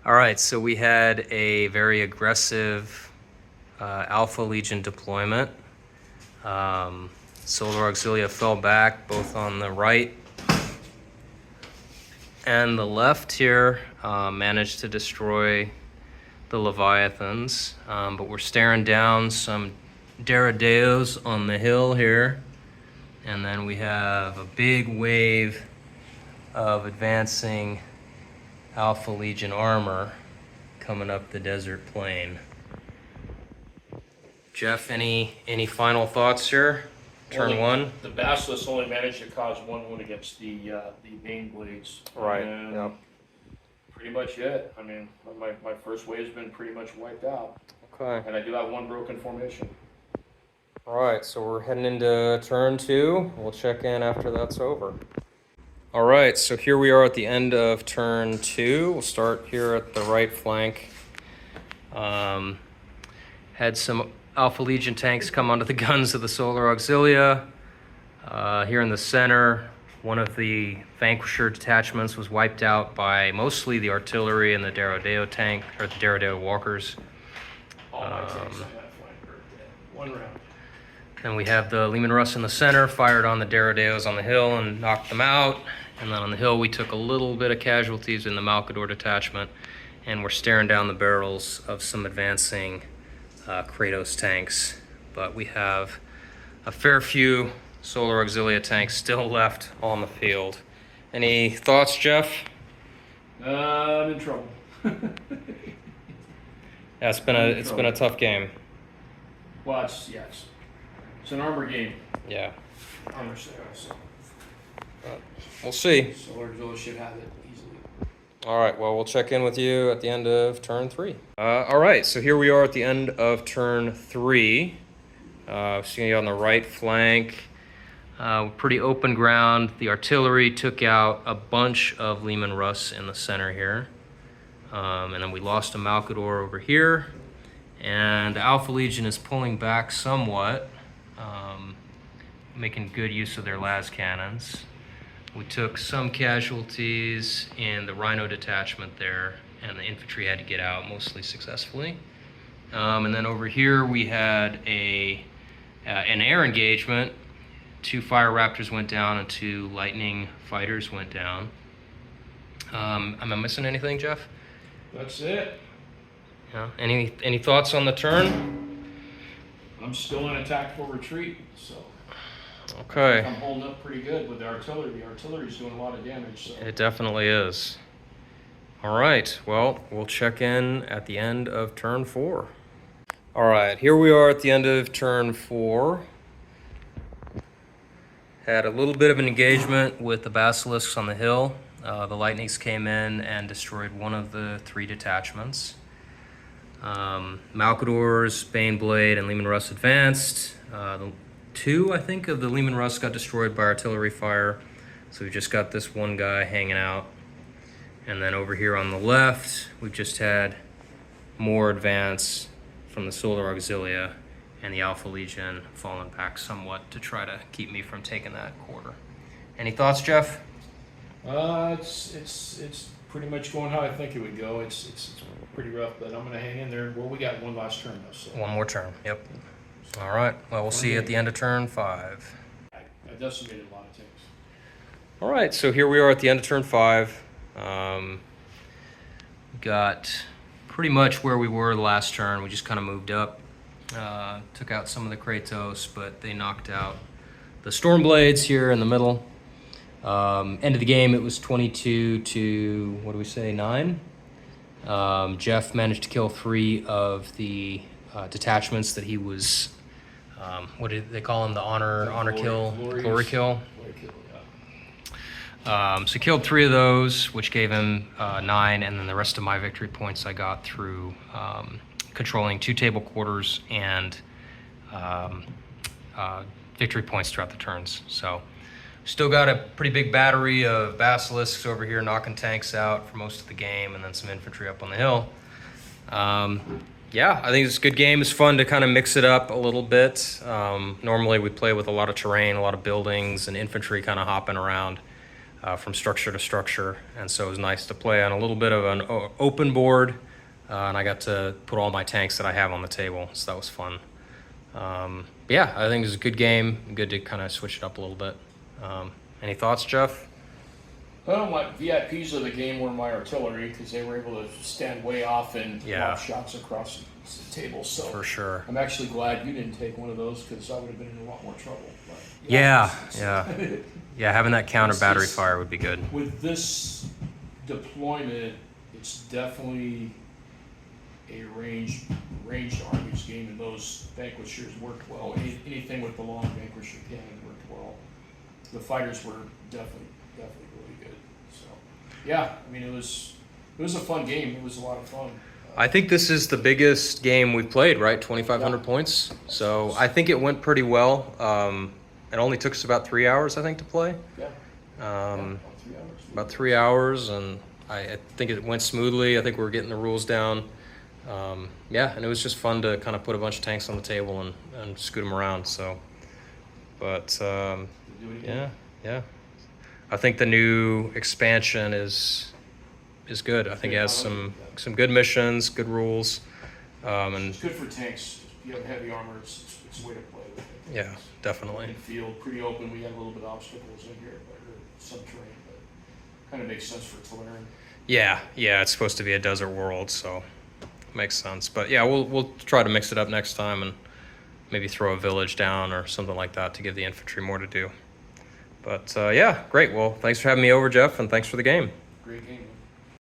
All right, so we had a very aggressive Alpha Legion deployment. Solar Auxilia fell back both on the right and the left here, managed to destroy the Leviathans, but we're staring down some Daradeos on the hill here, and then we have a big wave of advancing Alpha Legion armor coming up the desert plain. Jeff, any final thoughts here? Turn one. The Basilisk only managed to cause one wound against the Bane Blades. Right. And yep. pretty much it. I mean, my first wave's been pretty much wiped out. Okay. And I do have one broken formation. All right, so we're heading into turn two. We'll check in after that's over. All right, so here we are at the end of turn two. We'll start here at the right flank. Had some Alpha Legion tanks come onto the guns of the Solar Auxilia. Here in the center, one of the Vanquisher detachments was wiped out by mostly the artillery and the Darodeo tank, or the Darodeo walkers. All my tanks on that flank are dead. One round. Then we have the Leman Russ in the center, fired on the Daradeos on the hill and knocked them out. And then on the hill, we took a little bit of casualties in the Malkador detachment, and we're staring down the barrels of some advancing Kratos tanks. But we have a fair few Solar Auxilia tanks still left on the field. Any thoughts, Jeff? I'm in trouble. Yeah, it's been a tough game. Well, it's an armor game. Yeah. Armor sale, so We'll see. Solar Auxilia should have it easily. All right, well, we'll check in with you at the end of turn three. All right, so here we are at the end of turn three. Seeing you on the right flank. Pretty open ground. The artillery took out a bunch of Leman Russ in the center here. And then we lost a Malkador over here. And the Alpha Legion is pulling back somewhat, making good use of their las cannons. We took some casualties in the Rhino detachment there, and the infantry had to get out, mostly successfully. And then over here we had an air engagement. 2 Fire Raptors went down and 2 Lightning Fighters went down. Am I missing anything, Jeff? That's it. Yeah. Any thoughts on the turn? I'm still in a tactical retreat, so Okay. I'm holding up pretty good with the artillery. The artillery's doing a lot of damage. So. It definitely is. All right, well, we'll check in at the end of turn four. All right, here we are at the end of turn four. Had a little bit of an engagement with the Basilisks on the hill. The Lightnings came in and destroyed one of the 3 detachments. Malkador's, Baneblade, and Leman Russ advanced. 2, I think, of the Leman Russ got destroyed by artillery fire. So we just got this one guy hanging out. And then over here on the left, we've just had more advance from the Solar Auxilia and the Alpha Legion falling back somewhat to try to keep me from taking that quarter. Any thoughts, Jeff? It's pretty much going how I think it would go. It's pretty rough, but I'm gonna hang in there. Well, we got one last turn though. So. One more turn. Yep. All right. Well, we'll see you at the end of turn 5. I decimated a lot of tanks. All right. So here we are at the end of turn 5. Got pretty much where we were the last turn. We just kind of moved up. Took out some of the Kratos, but they knocked out the Stormblades here in the middle. End of the game, it was 22 to, what do we say, 9? Jeff managed to kill 3 of the detachments that he was, what did they call him, the glory kill. So he killed 3 of those, which gave him 9, and then the rest of my victory points I got through controlling 2 table quarters and victory points throughout the turns. So still got a pretty big battery of Basilisks over here knocking tanks out for most of the game, and then some infantry up on the hill. Yeah, I think it's a good game. It's fun to kind of mix it up a little bit. Normally we play with a lot of terrain, a lot of buildings, and infantry kind of hopping around. from structure to structure, and so it was nice to play on a little bit of an open board, and I got to put all my tanks that I have on the table, so that was fun. Yeah, I think it was a good game. Good to kind of switch it up a little bit. Any thoughts, Jeff? Well, my VIPs of the game were my artillery because they were able to stand way off and lob shots across the table. So for sure, I'm actually glad you didn't take one of those because I would have been in a lot more trouble. But, yeah. Having that counter battery fire would be good. With this deployment, it's definitely a ranged Armies game, and those vanquishers worked well. Anything with the long vanquisher cannon worked well. The fighters were definitely really good. So, yeah, I mean, it was a fun game. It was a lot of fun. I think this is the biggest game we've played, right? 2,500 points. So I think it went pretty well. It only took us about 3 hours, I think, to play. Yeah. About 3 hours, and I think it went smoothly. I think we were getting the rules down. And it was just fun to kind of put a bunch of tanks on the table and scoot them around. So, but yeah. I think the new expansion is good. I think it has some good missions, good rules, and it's good for tanks. If you have heavy armor, it's a way to play with it. Yeah, definitely. In field, pretty open. We had a little bit of obstacles in here, but some terrain, but kind of makes sense for Tulare. Yeah. It's supposed to be a desert world, so makes sense. But yeah, we'll try to mix it up next time and maybe throw a village down or something like that to give the infantry more to do. But yeah, great. Well, thanks for having me over, Jeff, and thanks for the game. Great game.